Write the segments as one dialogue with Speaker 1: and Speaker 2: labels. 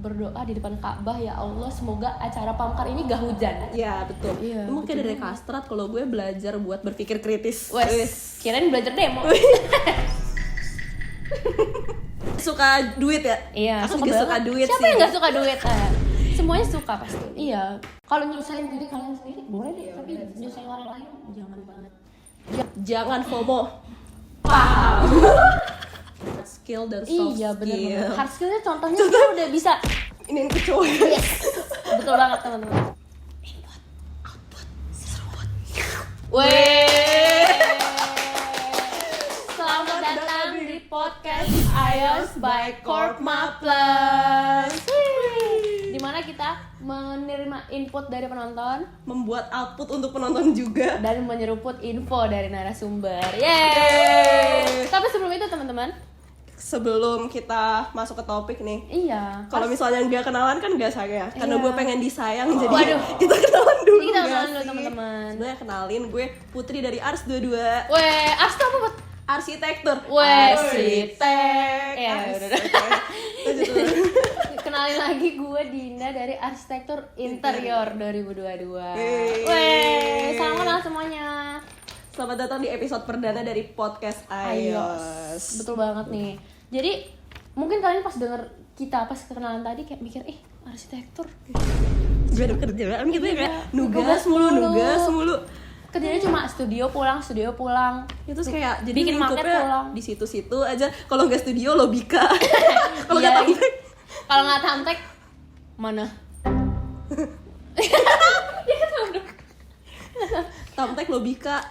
Speaker 1: berdoa di depan Ka'bah, ya Allah semoga acara Pamkar ini gak hujan.
Speaker 2: Iya betul.
Speaker 1: Iya,
Speaker 2: Mungkin dari Kastrat, kalau gue belajar buat berpikir kritis.
Speaker 1: Wes, kirain belajar demo.
Speaker 2: Suka duit ya?
Speaker 1: Iya,
Speaker 2: aku juga suka duit.
Speaker 1: Siapa
Speaker 2: sih
Speaker 1: yang gak suka duit? Semuanya suka pasti. Iya. Kalau nyusahin diri kalian sendiri boleh deh, tapi nyusahin orang lain jangan banget.
Speaker 2: Jangan FOMO. Paham. Skill dan soft
Speaker 1: Iya, bener
Speaker 2: skill.
Speaker 1: banget. Hard skillnya contohnya kita udah bisa.
Speaker 2: Ini kecoa.
Speaker 1: Yes. Betul banget teman-teman.
Speaker 2: Input, output, seruput.
Speaker 1: Weh. Selamat datang di podcast iOS by Korma Plus. Dimana kita menerima input dari penonton,
Speaker 2: Membuat output untuk penonton juga.
Speaker 1: dan menyeruput info dari narasumber. Yeay. Tapi sebelum itu teman-teman,
Speaker 2: Sebelum kita masuk ke topik nih,
Speaker 1: iya.
Speaker 2: kalau misalnya nggak kenalan kan nggak saya, karena
Speaker 1: Iya.
Speaker 2: gue pengen disayang, jadi
Speaker 1: Waduh.
Speaker 2: kita kenalan dulu.
Speaker 1: Kita
Speaker 2: nggak
Speaker 1: kenalan dulu
Speaker 2: sih?
Speaker 1: teman-teman.
Speaker 2: Sebenarnya kenalin, gue Putri dari Ars 22.
Speaker 1: Weh, Ars tuh apa buat?
Speaker 2: Arsitektur.
Speaker 1: Weh,
Speaker 2: Arsitek.
Speaker 1: Ya,
Speaker 2: Ars.
Speaker 1: udah.
Speaker 2: Oke. Lanjut dulu.
Speaker 1: Kenalin lagi, gue Dinda dari Arsitektur Interior 2022.
Speaker 2: Yeay.
Speaker 1: Weh, salam kenal semuanya.
Speaker 2: Selamat datang di episode perdana dari podcast iOS.
Speaker 1: Betul banget nih. Jadi mungkin kalian pas denger kita pas kenalan tadi kayak mikir, arsitektur
Speaker 2: Gue ada kerjaan gitu ya, kayak
Speaker 1: Nugas
Speaker 2: nugas mulu.
Speaker 1: kerjanya cuma studio pulang.
Speaker 2: Itu kayak jadi
Speaker 1: bikin market
Speaker 2: lingkupnya
Speaker 1: pulang.
Speaker 2: di situ-situ aja. Kalau nggak studio lobika. Kalau
Speaker 1: Iya,
Speaker 2: nggak tamtek,
Speaker 1: kalau nggak tamtek mana?
Speaker 2: tamtek lobika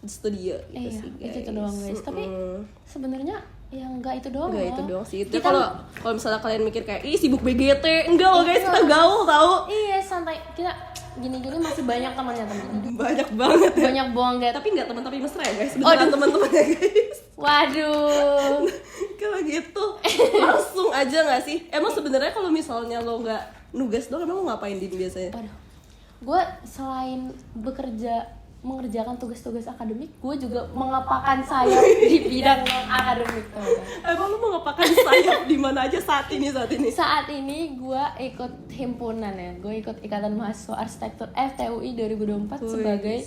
Speaker 2: studio gitu
Speaker 1: Iya,
Speaker 2: sih guys.
Speaker 1: itu doang guys. Tapi sebenarnya ya nggak itu doang.
Speaker 2: Enggak
Speaker 1: loh.
Speaker 2: itu doang sih. Itu
Speaker 1: Kita
Speaker 2: kalau misalnya kalian mikir kayak ih sibuk BGT, enggak loh guys, kita gaul tahu.
Speaker 1: iya santai. Kita gini-gini masih banyak temannya teman.
Speaker 2: Banyak banget ya.
Speaker 1: Banyak banget.
Speaker 2: Tapi nggak teman-teman mesra ya guys. Beneran
Speaker 1: Aduh.
Speaker 2: teman-temannya guys.
Speaker 1: Waduh.
Speaker 2: Kalau gitu langsung aja nggak sih? Emang sebenarnya kalau misalnya lo nggak nugas doang, emang lo ngapain din biasanya?
Speaker 1: Waduh. Gue selain mengerjakan tugas-tugas akademik, gue juga mengapakan sayap di bidang akademik teman-teman.
Speaker 2: Emang lo mau ngapakan sayap di mana aja saat ini?
Speaker 1: Saat ini gue ikut himpunan ya, gue ikut Ikatan Mahasiswa Arsitektur FTUI 2024 sebagai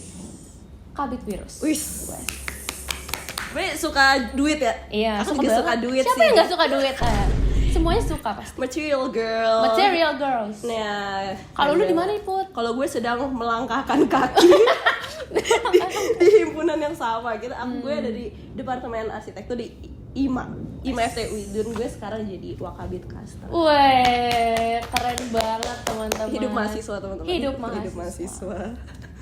Speaker 1: Kabid Wirus.
Speaker 2: Wis. Gue suka duit ya?
Speaker 1: Iya,
Speaker 2: Aku juga suka duit
Speaker 1: Siapa
Speaker 2: sih.
Speaker 1: yang gak suka duit? Semuanya suka pasti.
Speaker 2: Material girl.
Speaker 1: Material girls.
Speaker 2: Nah,
Speaker 1: Kalau lu di mana, Put?
Speaker 2: Kalau gue sedang melangkahkan kaki di himpunan yang sama gitu. Gue ada di Departemen Arsitektur di IMA FTUI, dan gue sekarang jadi Wakabid Kastra.
Speaker 1: Weh, keren banget teman-teman.
Speaker 2: Hidup mahasiswa teman-teman.
Speaker 1: Hidup mahasiswa.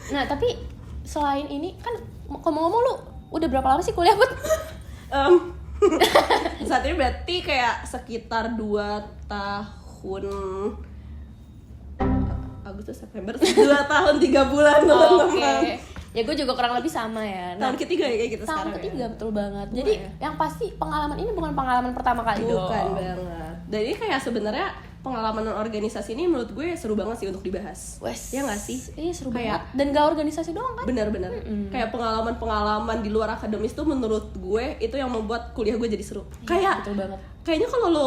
Speaker 1: Nah, tapi selain ini kan ngomong-ngomong lu udah berapa lama sih kuliah, Put?
Speaker 2: Saat ini berarti kayak sekitar 2 tahun, Agustus September, 2 tahun 3 bulan teman-teman.
Speaker 1: Oke. Ya gue juga kurang lebih sama ya.
Speaker 2: Tahun ketiga ya kayak gitu
Speaker 1: tahun
Speaker 2: sekarang.
Speaker 1: ketiga
Speaker 2: ya?
Speaker 1: betul banget. Jadi yang pasti pengalaman ini bukan pengalaman pertama kali
Speaker 2: Bukan
Speaker 1: dong.
Speaker 2: banget. Dan ini kayak sebenarnya pengalaman organisasi ini menurut gue seru banget sih untuk dibahas.
Speaker 1: Wes.
Speaker 2: Ya nggak sih?
Speaker 1: Iya seru
Speaker 2: Kayak-
Speaker 1: banget. Dan gak organisasi doang kan?
Speaker 2: Benar-benar. Kayak pengalaman-pengalaman di luar akademis tuh menurut gue itu yang membuat kuliah gue jadi seru. Kayak
Speaker 1: Betul banget.
Speaker 2: kayaknya kalau lo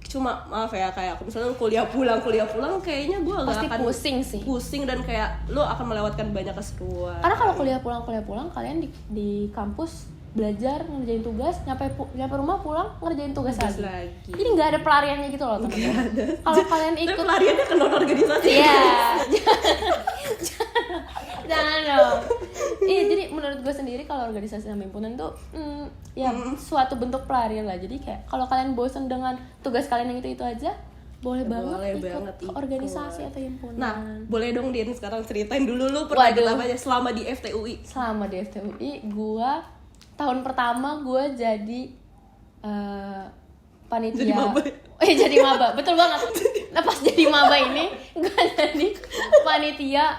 Speaker 2: cuma maaf ya kayak misalnya kuliah pulang kayaknya gue
Speaker 1: Pasti
Speaker 2: agak akan
Speaker 1: pusing sih.
Speaker 2: dan kayak lo akan melewatkan banyak keseruan.
Speaker 1: Karena kalau kuliah pulang kalian di kampus belajar ngerjain tugas, nyampe rumah pulang ngerjain tugas lagi. Jadi nggak ada pelariannya gitu loh teman-teman. Kalau kalian
Speaker 2: Tapi
Speaker 1: ikut
Speaker 2: pelariannya ke non organisasi.
Speaker 1: Iya. Jangan dong. Iya, jadi menurut gue sendiri kalau organisasi sama himpunan tuh suatu bentuk pelarian lah. Jadi kayak kalau kalian bosan dengan tugas kalian yang itu aja, boleh banget ikut ke organisasi atau himpunan.
Speaker 2: Nah, boleh dong Din sekarang ceritain dulu lu pernah ikut apa aja selama di FTUI.
Speaker 1: Selama di FTUI, gue tahun pertama gue jadi panitia.
Speaker 2: Jadi maba.
Speaker 1: Jadi maba, betul banget. Nah pas jadi maba ini, gue jadi panitia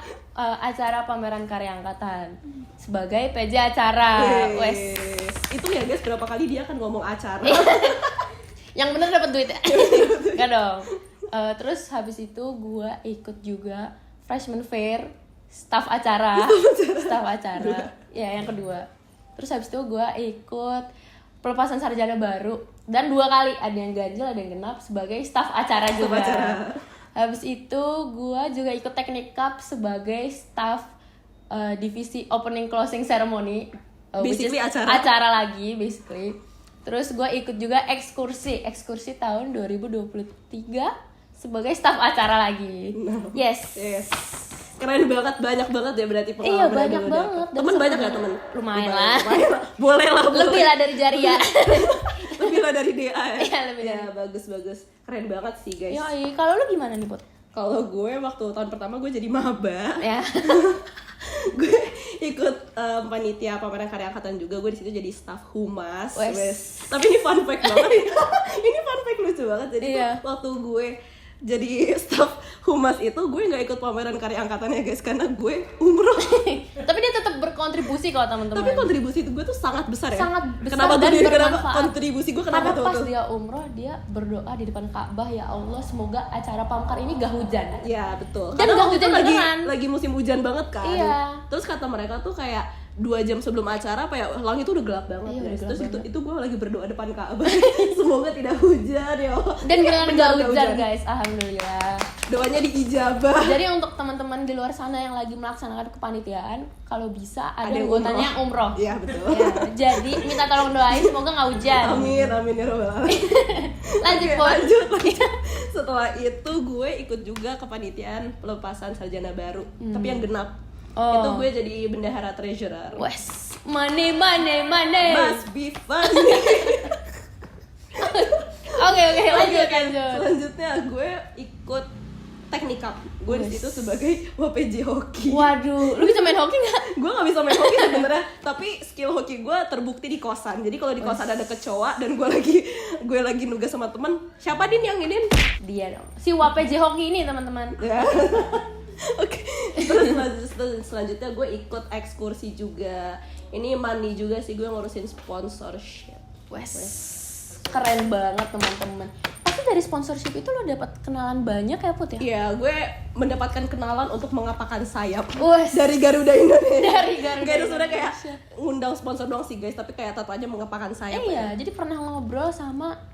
Speaker 1: acara pameran karya angkatan sebagai PJ acara. Wes.
Speaker 2: Itu ya guys, berapa kali dia akan ngomong acara.
Speaker 1: Yang bener dapat duit ya? Gak dong. Terus habis itu gue ikut juga freshman fair, staff acara. Ya yang kedua. Terus habis itu gue ikut pelepasan sarjana baru Dan 2 kali, ada yang ganjil ada yang genap sebagai staf acara juga. Habis itu gue juga ikut Teknik Cup sebagai staf divisi opening closing ceremony.
Speaker 2: Basically
Speaker 1: acara lagi basically. Terus gue ikut juga ekskursi tahun 2023 sebagai staf acara lagi. Yes.
Speaker 2: Keren banget, banyak banget ya berarti pengalaman.
Speaker 1: Iya, banyak banget.
Speaker 2: Temen banyak gak temen?
Speaker 1: Lumayan lah.
Speaker 2: Boleh lah.
Speaker 1: Lebih lah dari Jaria.
Speaker 2: Lebih lah dari DA ya.
Speaker 1: Iya, lebih.
Speaker 2: Ya, bagus. Keren banget sih, guys.
Speaker 1: Yoi, kalau lu gimana nih, Put?
Speaker 2: Kalau gue waktu tahun pertama gue jadi maba.
Speaker 1: Ya.
Speaker 2: Gue ikut panitia pameran karya angkatan juga. Gue di situ jadi staff humas. Tapi ini fun fact banget. Ini fun fact lucu banget. Jadi waktu gue jadi staff humas itu gue nggak ikut pameran karya angkatannya guys karena gue umroh.
Speaker 1: Tapi dia tetap berkontribusi kok teman-teman.
Speaker 2: Tapi kontribusi itu gue tuh sangat besar ya.
Speaker 1: Sangat besar
Speaker 2: kenapa
Speaker 1: dan
Speaker 2: kenapa
Speaker 1: bermanfaat.
Speaker 2: kontribusi gue kenapa
Speaker 1: karena
Speaker 2: tuh?
Speaker 1: Pas dia umroh dia berdoa di depan Ka'bah, ya Allah semoga acara Pamkar ini gak hujan.
Speaker 2: Ya betul.
Speaker 1: Dan
Speaker 2: karena
Speaker 1: gak
Speaker 2: waktu
Speaker 1: hujan
Speaker 2: itu
Speaker 1: beneran.
Speaker 2: lagi musim hujan banget kan.
Speaker 1: Iya.
Speaker 2: Terus kata mereka tuh kayak 2 jam sebelum acara apa ya langit itu udah gelap banget guys. Terus itu gue lagi berdoa depan Ka'bah semoga tidak hujan ya Allah.
Speaker 1: Dan beneran gak hujan guys, alhamdulillah.
Speaker 2: Doanya diijabah.
Speaker 1: Jadi untuk teman-teman di luar sana yang lagi melaksanakan kepanitiaan, kalau bisa ada
Speaker 2: yang
Speaker 1: anggotanya umroh.
Speaker 2: Iya betul.
Speaker 1: Ya, jadi minta tolong doain semoga nggak hujan.
Speaker 2: Amin ya robbal alamin.
Speaker 1: Lanjut.
Speaker 2: Setelah itu gue ikut juga kepanitiaan pelepasan sarjana baru, tapi yang genap.
Speaker 1: Oh.
Speaker 2: Itu gue jadi bendahara treasurer.
Speaker 1: Wes, money.
Speaker 2: Must be fun.
Speaker 1: Oke, lanjut.
Speaker 2: Selanjutnya gue ikut Teknik Cup. Gue di situ sebagai WPJ hoki.
Speaker 1: Waduh, lu bisa main hoki nggak?
Speaker 2: Gue nggak bisa main hoki sebenarnya, tapi skill hoki gue terbukti di kosan. Jadi kalau di kosan ada kecoa dan gue lagi nugas sama temen, siapa Din yang ini?
Speaker 1: Dia dong. Si WPJ hoki ini teman-teman.
Speaker 2: Ya. Oke. Terus selanjutnya gue ikut ekskursi juga. Ini money juga sih, gue ngurusin sponsorship.
Speaker 1: Wes. Keren banget teman-teman. Pasti dari sponsorship itu lo dapat kenalan banyak ya Put ya?
Speaker 2: Iya, gue mendapatkan kenalan untuk mengapakan sayap.
Speaker 1: Wes.
Speaker 2: Dari Garuda Indonesia.
Speaker 1: Dari Garuda
Speaker 2: Gak ada sebenarnya kayak
Speaker 1: Indonesia.
Speaker 2: ngundang sponsor doang sih guys, tapi kayak tetap aja mengapakan sayap.
Speaker 1: Iya, jadi pernah ngobrol sama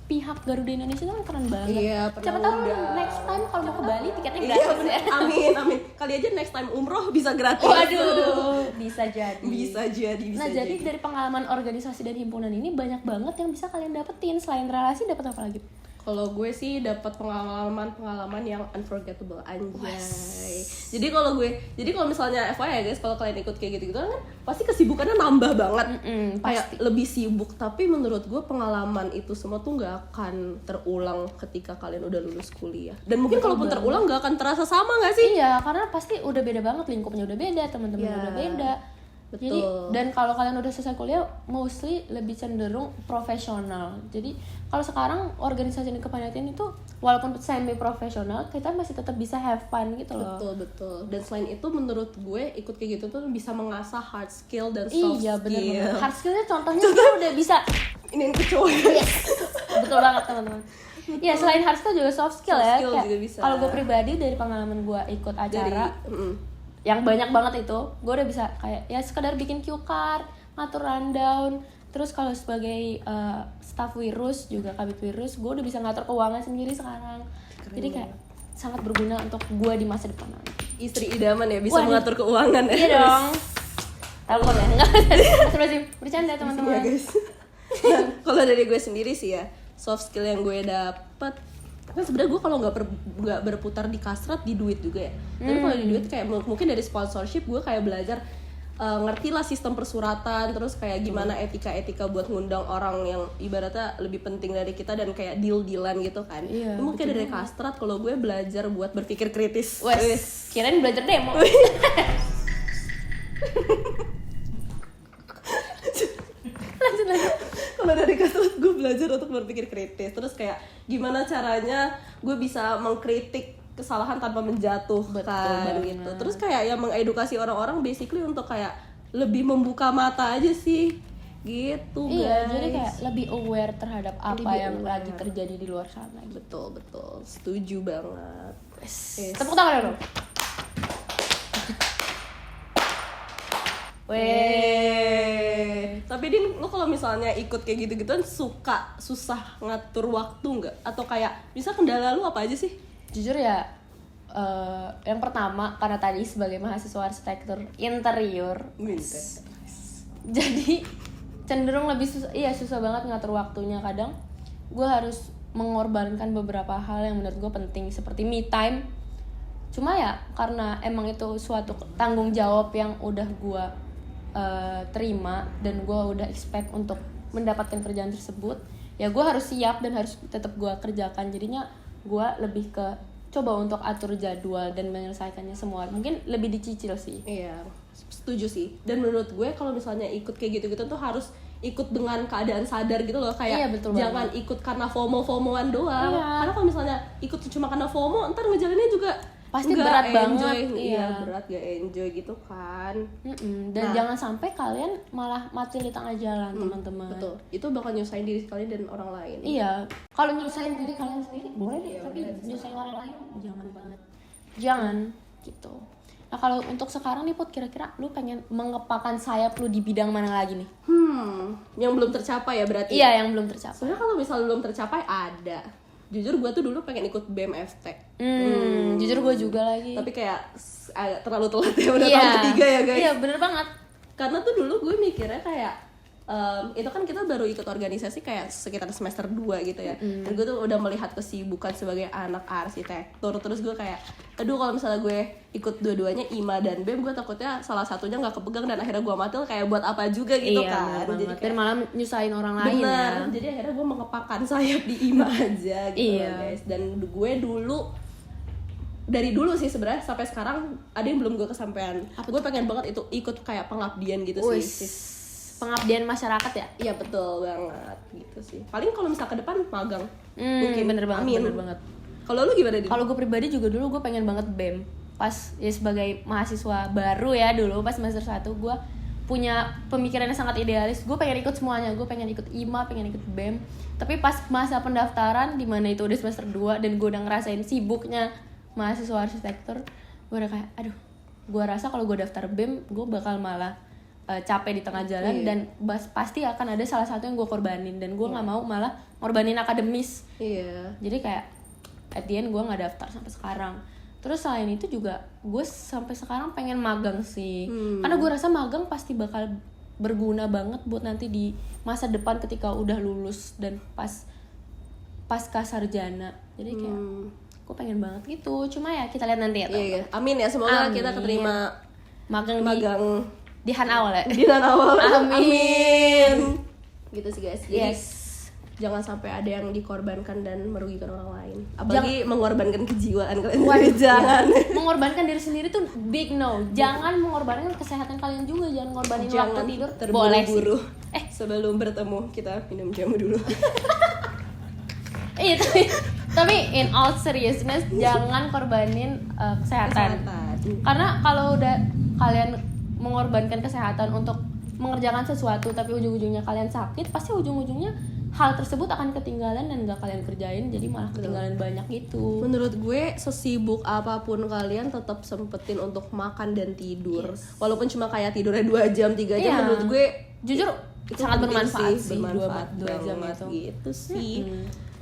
Speaker 1: pihak Garuda Indonesia itu kan keren banget.
Speaker 2: Iya, pernah
Speaker 1: Siapa tahu
Speaker 2: undang.
Speaker 1: next time kalau mau ke Bali tiketnya
Speaker 2: Iya,
Speaker 1: gratis
Speaker 2: bener.
Speaker 1: ya.
Speaker 2: Amin. Kali aja next time umroh bisa gratis.
Speaker 1: Waduh, bisa jadi.
Speaker 2: Bisa jadi.
Speaker 1: Nah, jadi dari pengalaman organisasi dan himpunan ini banyak banget yang bisa kalian dapetin. Selain relasi, dapat apa lagi?
Speaker 2: Kalau gue sih dapat pengalaman yang unforgettable anjay. Jadi kalau misalnya FYI ya guys, kalau kalian ikut kayak gitu-gitu kan pasti kesibukannya nambah banget. Kayak lebih sibuk, tapi menurut gue pengalaman itu semua tuh nggak akan terulang ketika kalian udah lulus kuliah. Dan mungkin kalaupun terulang nggak akan terasa sama nggak sih?
Speaker 1: Iya, karena pasti udah beda banget, lingkupnya udah beda, teman-teman udah beda.
Speaker 2: Betul.
Speaker 1: Jadi dan kalau kalian udah selesai kuliah mostly lebih cenderung profesional. Jadi kalau sekarang organisasi dan kepanitiaan itu walaupun semi profesional, kita masih tetap bisa have fun gitu loh.
Speaker 2: Betul. Dan selain itu menurut gue ikut kayak gitu tuh bisa mengasah hard skill dan soft skill.
Speaker 1: Iya benar. Hard skillnya contohnya kita udah bisa
Speaker 2: ini kecoa.
Speaker 1: Yes. Betul banget teman-teman. Ya selain hard skill juga soft skill ya.
Speaker 2: Skill juga bisa.
Speaker 1: Kalau gue pribadi dari pengalaman gue ikut acara yang banyak banget itu, gue udah bisa kayak ya sekedar bikin cue card, ngatur rundown. Terus kalau sebagai staff Wirus juga kabit Wirus, gue udah bisa ngatur keuangan sendiri sekarang. Jadi kayak sangat berguna untuk gue di masa depan nanti.
Speaker 2: Istri idaman ya, bisa mengatur keuangan ya.
Speaker 1: Iya dong. Telepon ya, enggak masih bercanda teman-teman.
Speaker 2: Ya guys. Nah, kalau dari gue sendiri sih ya, soft skill yang gue dapet kan sebenarnya gue kalau nggak berputar di kasrat di duit juga ya. Tapi kalau di duit kayak mungkin dari sponsorship gue kayak belajar ngerti lah sistem persuratan, terus kayak gimana etika buat ngundang orang yang ibaratnya lebih penting dari kita dan kayak deal-dealan gitu kan.
Speaker 1: Iya,
Speaker 2: mungkin dari kastrat kalau gue belajar buat berpikir kritis.
Speaker 1: Wes, kirain belajar demo. lanjut.
Speaker 2: Kalau dari kastrat gue belajar untuk berpikir kritis, terus kayak gimana caranya gue bisa mengkritik kesalahan tanpa menjatuhkan gitu. Terus kayak yang mengedukasi orang-orang basically untuk kayak lebih membuka mata aja sih gitu guys.
Speaker 1: Iya, jadi kayak lebih aware terhadap apa yang lagi terjadi di luar sana.
Speaker 2: Betul, setuju banget.
Speaker 1: Tepuk tangan dong.
Speaker 2: Tapi Din, lo kalau misalnya ikut kayak gitu-gituan susah ngatur waktu nggak? Atau kayak bisa kendala lu apa aja sih?
Speaker 1: Jujur ya, yang pertama karena tadi sebagai mahasiswa arsitektur interior, jadi cenderung lebih susah banget ngatur waktunya. Kadang gue harus mengorbankan beberapa hal yang menurut gue penting seperti me time. Cuma ya karena emang itu suatu tanggung jawab yang udah gue terima dan gue udah expect untuk mendapatkan kerjaan tersebut, ya gue harus siap dan harus tetap gue kerjakan. Jadinya gue lebih ke coba untuk atur jadwal dan menyelesaikannya semua, mungkin lebih dicicil sih.
Speaker 2: Iya, setuju sih. Dan menurut gue kalau misalnya ikut kayak gitu-gitu tuh harus ikut dengan keadaan sadar gitu loh, kayak
Speaker 1: iya, betul
Speaker 2: jangan
Speaker 1: banget.
Speaker 2: ikut karena FOMO-FOMOan doang.
Speaker 1: Iya.
Speaker 2: Karena kalau misalnya ikut cuma karena FOMO, ntar ngejalannya juga
Speaker 1: pasti
Speaker 2: nggak
Speaker 1: berat
Speaker 2: enjoy.
Speaker 1: banget.
Speaker 2: Iya, berat gak enjoy gitu kan.
Speaker 1: Dan jangan sampai kalian malah mati di tengah jalan, teman-teman.
Speaker 2: Betul, itu bakal nyusahin diri kalian dan orang lain.
Speaker 1: Iya, kalau nyusahin diri kalian sendiri boleh deh, tapi nyusahin orang lain jangan banget. Jangan gitu. Nah, kalau untuk sekarang nih Put, kira-kira lu pengen mengepakkan sayap lu di bidang mana lagi nih?
Speaker 2: Yang belum tercapai ya berarti?
Speaker 1: Iya, yang belum tercapai.
Speaker 2: Sebenarnya kalau misalnya belum tercapai ada. Jujur gue tuh dulu pengen ikut BEM FTech.
Speaker 1: Jujur gue juga lagi.
Speaker 2: Tapi kayak agak terlalu telat ya, udah
Speaker 1: Iya.
Speaker 2: tahun ketiga ya guys.
Speaker 1: Iya, bener banget.
Speaker 2: Karena tuh dulu gue mikirnya kayak itu kan kita baru ikut organisasi kayak sekitar semester 2 gitu ya. Dan gue tuh udah melihat kesibukan sebagai anak arsitektur. Terus gue kayak, aduh kalau misalnya gue ikut dua-duanya IMA dan BEM, gue takutnya salah satunya gak kepegang dan akhirnya gue matil kayak buat apa juga gitu
Speaker 1: Iya,
Speaker 2: kan.
Speaker 1: bener
Speaker 2: Jadi
Speaker 1: banget. Dan malah nyusahin orang lain
Speaker 2: bener,
Speaker 1: ya.
Speaker 2: jadi akhirnya gue mengepakkan sayap di IMA aja gitu
Speaker 1: Iya.
Speaker 2: loh, guys. Dan gue dari dulu sih sebenarnya sampai sekarang ada yang belum gue kesampaian. Gue pengen banget itu ikut kayak pengabdian gitu sih.
Speaker 1: Pengabdian masyarakat ya?
Speaker 2: Iya betul banget gitu sih. Paling kalau misal ke depan magang.
Speaker 1: Mungkin bener banget,
Speaker 2: Amin.
Speaker 1: bener banget.
Speaker 2: Kalau lu gimana, Din?
Speaker 1: Kalau gue pribadi juga dulu gue pengen banget BEM. Pas ya sebagai mahasiswa baru ya dulu pas semester 1 gue punya pemikiran yang sangat idealis. Gue pengen ikut semuanya. Gue pengen ikut IMA, pengen ikut BEM. Tapi pas masa pendaftaran di mana itu udah semester 2 dan gue udah ngerasain sibuknya mahasiswa arsitektur, gue udah kayak aduh, gue rasa kalau gue daftar BEM gue bakal malah capek di tengah jalan. Dan pasti akan ada salah satu yang gue korbanin dan gue nggak mau malah ngorbanin akademis. Jadi kayak at the end gue nggak daftar sampai sekarang. Terus selain itu juga gue sampai sekarang pengen magang sih, karena gue rasa magang pasti bakal berguna banget buat nanti di masa depan ketika udah lulus dan pasca sarjana. Jadi kayak gue pengen banget gitu. Cuma ya kita lihat nanti ya.
Speaker 2: Iya. Amin ya, semoga kita keterima
Speaker 1: magang di Han Awal ya.
Speaker 2: di Han Awal.
Speaker 1: Amin.
Speaker 2: Gitu sih guys. Jadi jangan sampai ada yang dikorbankan dan merugikan orang lain. Apalagi mengorbankan kejiwaan kalian. Jangan.
Speaker 1: Mengorbankan diri sendiri tuh big no. Jangan mengorbankan kesehatan kalian juga. Jangan ngorbanin waktu tidur. Boleh sih.
Speaker 2: Terburu-buru. Sebelum bertemu kita minum jamu dulu.
Speaker 1: Iya, tapi in all seriousness jangan korbanin kesehatan. Karena kalau udah kalian mengorbankan kesehatan untuk mengerjakan sesuatu tapi ujung-ujungnya kalian sakit, pasti ujung-ujungnya hal tersebut akan ketinggalan dan gak kalian kerjain, jadi malah ketinggalan banyak gitu.
Speaker 2: Menurut gue sesibuk apapun kalian tetap sempetin untuk makan dan tidur. Walaupun cuma kayak tidurnya 2 jam 3 jam, menurut gue
Speaker 1: jujur itu sangat bermanfaat sih,
Speaker 2: bermanfaat
Speaker 1: 2 jam
Speaker 2: banget
Speaker 1: itu.
Speaker 2: gitu sih.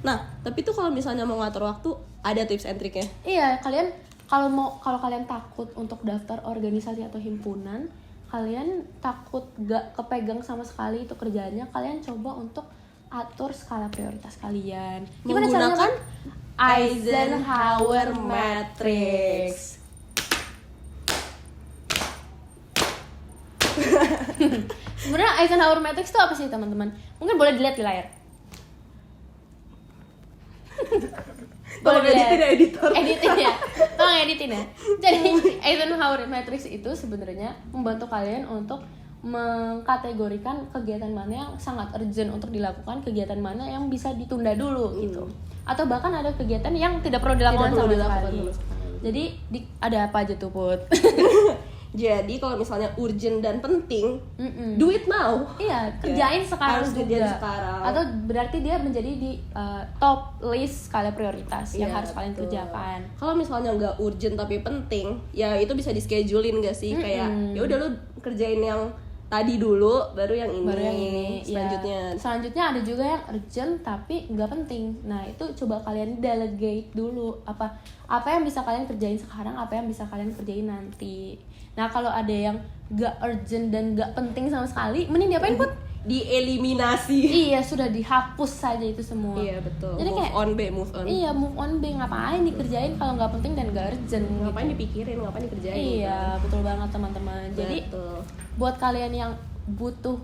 Speaker 2: Nah, tapi tuh kalau misalnya mau ngatur waktu, ada tips and triknya.
Speaker 1: Iya, kalian kalau kalian takut untuk daftar organisasi atau himpunan, kalian takut gak kepegang sama sekali itu kerjaannya, kalian coba untuk atur skala prioritas kalian. Gimana
Speaker 2: menggunakan
Speaker 1: Eisenhower Matrix. Sebenarnya Eisenhower Matrix itu apa sih teman-teman? Mungkin boleh dilihat di layar.
Speaker 2: Boleh editin ya, editor.
Speaker 1: Editin ya, tolong editin ya. Jadi Eisenhower Matrix itu sebenarnya membantu kalian untuk mengkategorikan kegiatan mana yang sangat urgent untuk dilakukan, kegiatan mana yang bisa ditunda dulu gitu. Atau bahkan ada kegiatan yang tidak perlu dilakukan sama sekali. Jadi ada apa aja tuh Put?
Speaker 2: Jadi kalau misalnya urgent dan penting, do it now.
Speaker 1: Iya, kerjain sekarang
Speaker 2: harus
Speaker 1: juga.
Speaker 2: kerjain sekarang.
Speaker 1: Atau berarti dia menjadi di top list skala prioritas yang harus kalian kerjakan.
Speaker 2: Kalau misalnya nggak urgent tapi penting, ya itu bisa di schedulein gak sih? Kayak ya udah lu kerjain yang tadi dulu baru yang ini.
Speaker 1: Baru yang ini.
Speaker 2: Selanjutnya.
Speaker 1: Ya. Selanjutnya ada juga yang urgent tapi nggak penting. Nah itu coba kalian delegate dulu apa yang bisa kalian kerjain sekarang, apa yang bisa kalian kerjain nanti. Nah kalau ada yang nggak urgent dan nggak penting sama sekali, mending diapain Put?
Speaker 2: Dieliminasi.
Speaker 1: Iya sudah dihapus saja itu semua.
Speaker 2: Iya betul.
Speaker 1: Jadi kayak
Speaker 2: Move on.
Speaker 1: Iya move on be, ngapain dikerjain kalau nggak penting dan nggak urgent.
Speaker 2: Ngapain
Speaker 1: gitu.
Speaker 2: dipikirin, ngapain dikerjain.
Speaker 1: Iya betul banget teman-teman. Jadi
Speaker 2: betul.
Speaker 1: buat kalian yang butuh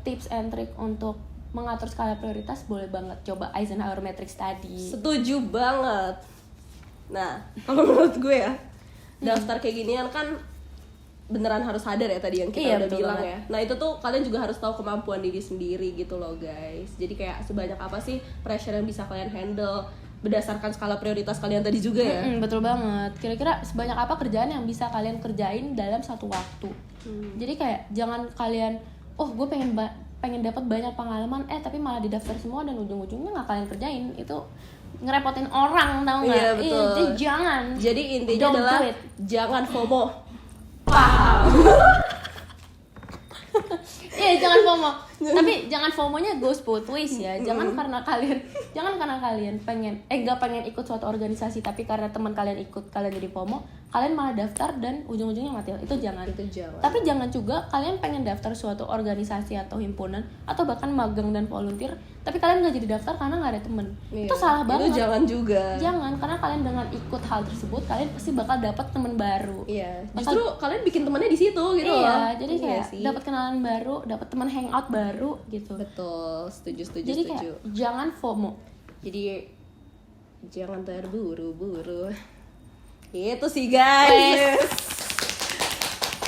Speaker 1: tips and trick untuk mengatur skala prioritas, boleh banget coba Eisenhower Matrix tadi.
Speaker 2: Setuju banget. Nah, kalau menurut gue ya, daftar kayak ginian kan beneran harus sadar ya tadi yang kita
Speaker 1: Iya,
Speaker 2: udah
Speaker 1: betul
Speaker 2: bilang
Speaker 1: banget.
Speaker 2: ya. Nah itu tuh kalian juga harus tahu kemampuan diri sendiri gitu loh guys. Jadi kayak sebanyak apa sih pressure yang bisa kalian handle berdasarkan skala prioritas kalian tadi juga ya.
Speaker 1: Betul banget. Kira-kira sebanyak apa kerjaan yang bisa kalian kerjain dalam satu waktu. Jadi kayak jangan kalian, gue pengen dapat banyak pengalaman, tapi malah didaftar semua dan ujung-ujungnya nggak kalian kerjain. Itu ngerepotin orang, tau nggak?
Speaker 2: Iya, betul.
Speaker 1: Jadi jangan.
Speaker 2: Jadi intinya
Speaker 1: Don't
Speaker 2: adalah
Speaker 1: do it.
Speaker 2: jangan FOMO.
Speaker 1: Iya jangan FOMO. Tapi jangan FOMO-nya goes both ways ya. Jangan karena kalian pengen nggak pengen ikut suatu organisasi, tapi karena teman kalian ikut kalian jadi FOMO, kalian malah daftar dan ujung-ujungnya mati. Itu jangan. Tapi jangan juga kalian pengen daftar suatu organisasi atau himpunan atau bahkan magang dan volunteer, tapi kalian nggak jadi daftar karena nggak ada temen.
Speaker 2: Iya,
Speaker 1: Itu salah banget.
Speaker 2: Itu jangan juga.
Speaker 1: Jangan, karena kalian dengan ikut hal tersebut kalian pasti bakal dapat temen baru.
Speaker 2: Iya. Justru kalian bikin temennya di situ gitu loh.
Speaker 1: Iya, jadi
Speaker 2: Iya
Speaker 1: kayak
Speaker 2: sih.
Speaker 1: dapat kenalan baru, dapat teman hangout baru gitu.
Speaker 2: Betul, setuju.
Speaker 1: Jadi kayak jangan FOMO.
Speaker 2: Jadi jangan terburu-buru. Itu sih guys.
Speaker 1: Wes.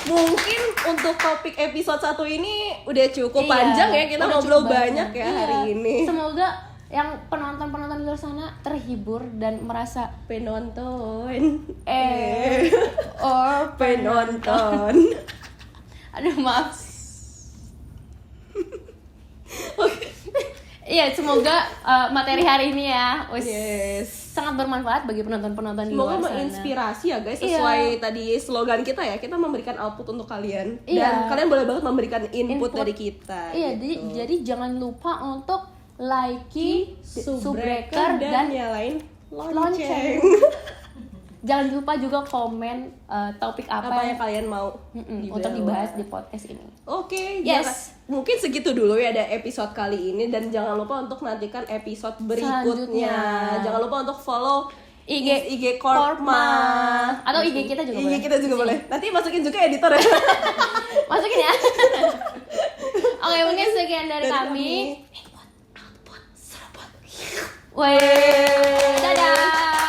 Speaker 2: Mungkin untuk topik episode 1 ini udah cukup
Speaker 1: Iya,
Speaker 2: panjang ya, kita
Speaker 1: udah
Speaker 2: ngobrol
Speaker 1: cukup
Speaker 2: banyak ya
Speaker 1: Iya.
Speaker 2: hari ini.
Speaker 1: Semoga yang penonton di luar sana terhibur dan merasa
Speaker 2: Penonton.
Speaker 1: or
Speaker 2: Penonton.
Speaker 1: Aduh maaf. Iya, semoga materi hari ini ya
Speaker 2: Yes.
Speaker 1: sangat bermanfaat bagi penonton-penonton di
Speaker 2: Semoga
Speaker 1: luar sana.
Speaker 2: menginspirasi ya guys,
Speaker 1: Iya.
Speaker 2: sesuai tadi slogan kita ya, kita memberikan output untuk kalian. Dan
Speaker 1: Iya.
Speaker 2: kalian boleh banget memberikan input dari kita.
Speaker 1: Iya,
Speaker 2: gitu.
Speaker 1: jadi jangan lupa untuk like,
Speaker 2: Subbreaker dan nyalain lonceng.
Speaker 1: Jangan lupa juga komen topik apa
Speaker 2: Apa yang kalian mau
Speaker 1: untuk dibahas di podcast ini.
Speaker 2: Oke,
Speaker 1: Yes.
Speaker 2: mungkin segitu dulu ya ada episode kali ini, dan jangan lupa untuk nantikan episode berikutnya.
Speaker 1: Selanjutnya.
Speaker 2: Jangan lupa untuk follow
Speaker 1: IG
Speaker 2: Korma
Speaker 1: atau IG kita juga
Speaker 2: IG
Speaker 1: boleh.
Speaker 2: kita juga boleh. Nanti masukin juga editor ya.
Speaker 1: Masukin ya. Oke, mungkin sekian dari kami.
Speaker 2: Output, serobot.
Speaker 1: Weh, dadah.